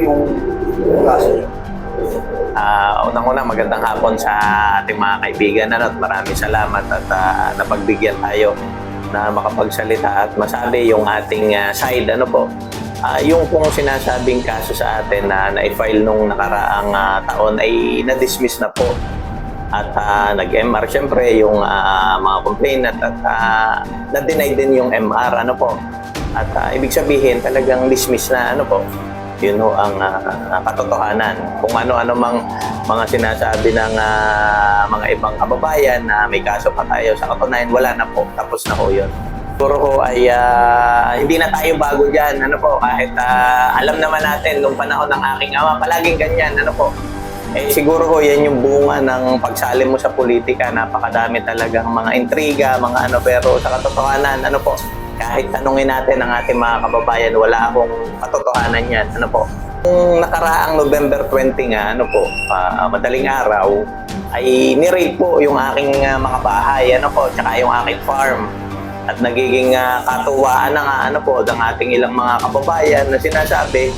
yung kaso niyo? Unang-una, magandang hapon sa ating mga kaibigan at maraming salamat at napagbigyan tayo na makapagsalita at masabi yung ating side. Yung pong sinasabing kaso sa atin na na-file nung nakaraang taon ay na-dismiss na po. At nag-MR siyempre yung mga complainant at na-deny din yung MR. At ibig sabihin talagang dismiss na yun ho ang katotohanan. Kung ano-ano mang mga sinasabi ng mga ibang kababayan na may kaso pa tayo, sa katunayan wala na po, tapos na ho yun. Siguro ho ay hindi na tayo bago dyan, kahit alam naman natin nung panahon ng aking ama, palaging ganyan, siguro ho yan yung bunga ng pagsalim mo sa politika, napakadami talagang mga intriga, pero sa katotohanan, kahit tanungin natin ang ating mga kababayan, wala akong katotohanan yan. Kung nakaraang November 20 nga, madaling araw, ay ni-raid po yung aking mga bahay, tsaka yung aking farm. At nagiging katuwaan na nga, ng ating ilang mga kababayan na sinasabi,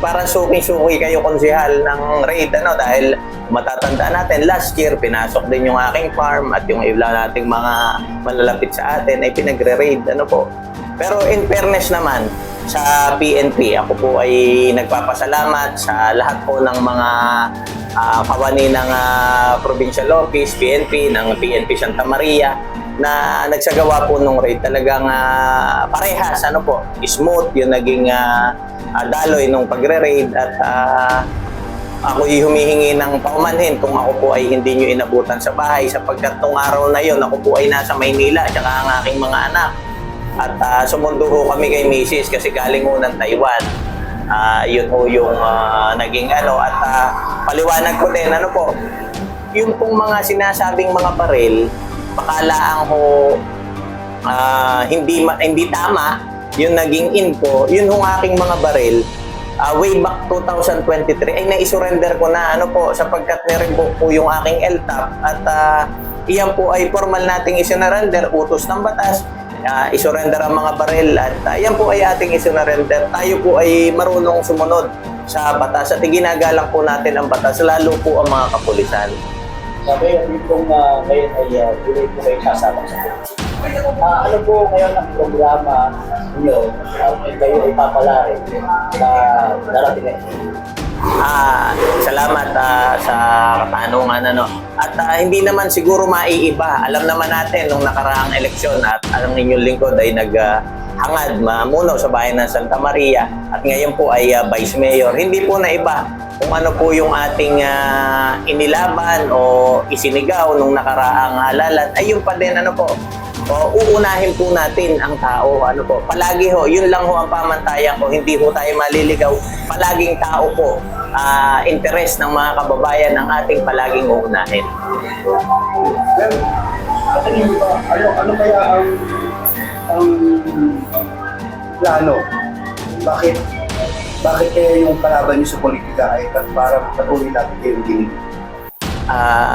parang suki-suki kayo konsehal ng raid, dahil matatandaan natin, last year, pinasok din yung aking farm at yung ilan nating mga malalapit sa atin ay pinagre-raid, Pero in fairness naman, sa PNP, ako po ay nagpapasalamat sa lahat po ng mga kawani ng Provincial Office, PNP, ng PNP Santa Maria, na nagsagawa po nung raid. Talagang parehas, smooth yung naging daloy nung pagre-raid at ako'y humihingi ng paumanhin kung ako po ay hindi nyo inabutan sa bahay sapagkat nung araw na yon ako po ay nasa Maynila at saka ang aking mga anak. At sumundo ho kami kay Mrs. kasi galing ho ng Taiwan. Yun ho yung naging at paliwanag ko din, yung pong mga sinasabing mga baril, pakalaang ho hindi tama yung naging info, yun hong aking mga baril way back 2023 ay naisurrender ko na sapagkat na-revoke po yung aking LTAP at iyan po ay formal nating isinurrender, utos ng batas, isurrender ang mga baril at yan po ay ating isinurrender. Tayo po ay marunong sumunod sa batas at ginagalang po natin ang batas, lalo po ang mga kapulisan. Sabi, itong ngayon ay tuloy po kayo sasama sa politika. Ano po ngayon ang programa niyo kayo ay papalari na darating na salamat sa katanungan. At hindi naman siguro maiiba. Alam naman natin nung nakaraang eleksyon at ang inyong lingkod ay naghangad mamuno sa bayan ng Santa Maria at ngayon po ay Vice Mayor. Hindi po na iba kung ano po yung ating inilaban o isinigaw nung nakaraang halalan ay yung pa din uunahin po natin ang tao. Palagi ho, yun lang ho ang pamantayan ko, hindi ho tayo maliligaw. Palaging tao po, interes ng mga kababayan ang ating palaging uunahin. Ano kaya ang plano? Bakit kaya yung kalaban niyo sa politika ay para patuloy natin kayong ginig?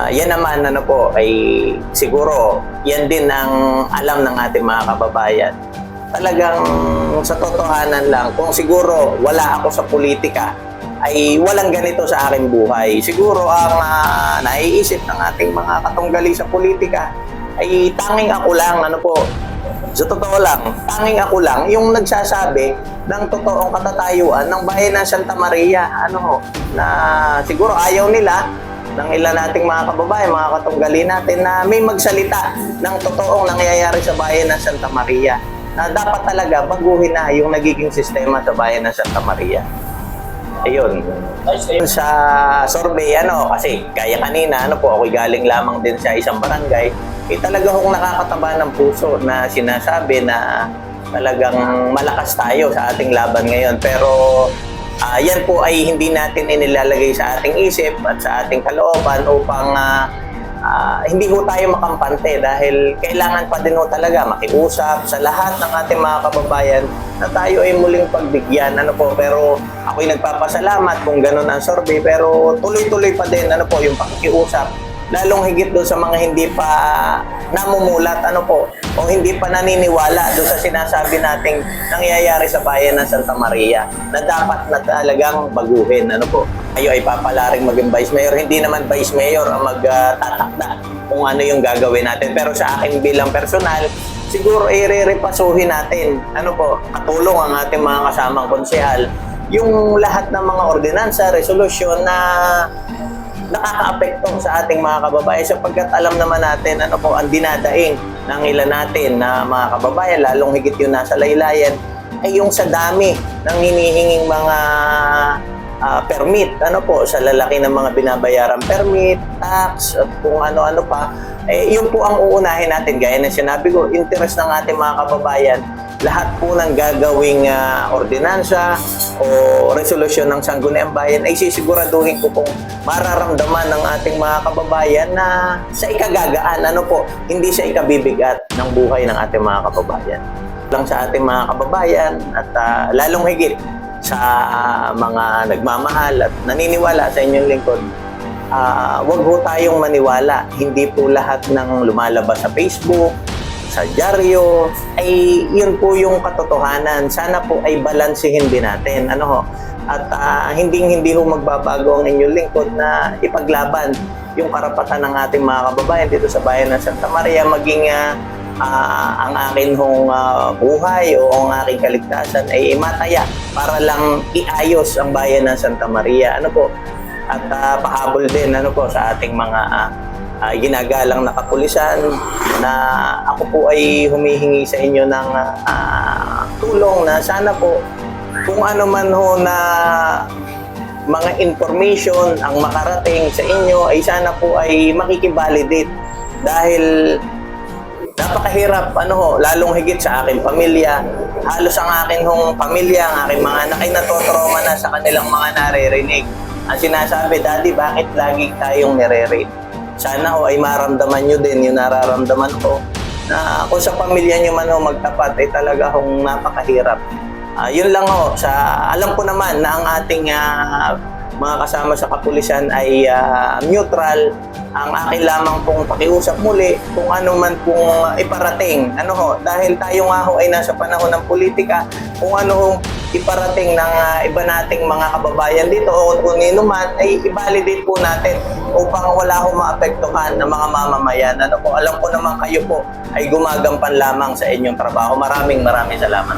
Yan naman ay siguro yan din ang alam ng ating mga kababayan. Talagang sa totohanan lang, kung siguro wala ako sa politika ay walang ganito sa aking buhay. Siguro ang naiisip ng ating mga katunggali sa politika ay tanging ako lang, sa totoo lang, tanging ako lang yung nagsasabi ng totoong katatayuan ng bayan ng Santa Maria, na siguro ayaw nila ng ilan nating mga kababayan, mga katunggali natin na may magsalita ng totoong nangyayari sa bayan ng Santa Maria, na dapat talaga baguhin na yung nagiging sistema sa bayan ng Santa Maria. Ayun. Sa survey, kasi kaya kanina, ako'y galing lamang din sa isang barangay, talaga akong nakakataba ng puso na sinasabi na talagang malakas tayo sa ating laban ngayon. Pero yan po ay hindi natin inilalagay sa ating isip at sa ating kalooban upang hindi ho tayo makampante dahil kailangan pa din ho talaga makiusap sa lahat ng ating mga kababayan na tayo ay muling pagbigyan. Pero ako'y nagpapasalamat kung ganun ang survey pero tuloy-tuloy pa din yung pakikiusap lalong higit doon sa mga hindi pa namumulat, ano po, o hindi pa naniniwala doon sa sinasabi nating nangyayari sa bayan ng Santa Maria na dapat na talagang baguhin, ano po. Kayo ay papalaring maging Vice Mayor, hindi naman Vice Mayor ang magtatakda kung ano yung gagawin natin. Pero sa akin bilang personal, siguro i-repasuhin natin, ano po, katulong ang ating mga kasamang konsehal, yung lahat ng mga ordinansa, resolusyon na nakakaapekto sa ating mga kababayan sapagkat alam naman natin ano po ang dinadaing ng ilan natin na mga kababayan, lalong higit yung nasa laylayan, ay yung sa dami ng hinihinging mga permit, ano po, sa lalaki ng mga binabayarang permit, tax, at kung ano-ano pa, yun po ang uunahin natin. Gaya na sinabi ko, interest ng ating mga kababayan, lahat po ng gagawing ordinansa o resolusyon ng Sangguniang Bayan ay sisiguraduhin ko kung mararamdaman ng ating mga kababayan na sa ikagagaan, ano po, hindi sa ikabibigat ng buhay ng ating mga kababayan. Lang sa ating mga kababayan at lalong higit sa mga nagmamahal at naniniwala sa inyong lingkod, wag ho tayong maniwala. Hindi po lahat ng lumalabas sa Facebook, sa dyaryo, ay yun po yung katotohanan. Sana po ay balansehin din natin. Ano ho? At hindi ho magbabago ang inyong lingkod na ipaglaban yung karapatan ng ating mga kababayan dito sa bayan ng Santa Maria, maging ang akin hong buhay o ang aking kaligtasan ay mataya para lang iayos ang bayan ng Santa Maria. Ano po? At pahabol din ano po sa ating mga ginagalang na kapulisan na ako po ay humihingi sa inyo ng tulong na sana po kung ano man ho na mga information ang makarating sa inyo ay sana po ay makikivalidate dahil napakahirap, ano ho, lalong higit sa aking pamilya. Halos ang aking hong pamilya, ang aking mga anak ay natotrauma na sa kanilang mga naririnig. Ang sinasabi, Daddy, bakit lagi tayong nire-rape? Sana ho ay maramdaman nyo din yung nararamdaman ko na kung sa pamilya nyo man ho magtapat ay talaga hong napakahirap. Yun lang ho, alam ko naman na ang ating mga kasama sa kapulisan ay neutral. Ang akin lamang pong pakiusap muli kung ano man pong iparating. Ano ho, dahil tayo nga ho ay nasa panahon ng politika, kung ano ho iparating ng iba nating mga kababayan dito o kung nino man, ay i-validate po natin upang wala ho maapektuhan ng mga mamamayan. Ano po, alam ko naman kayo po ay gumagampan lamang sa inyong trabaho. Maraming salamat.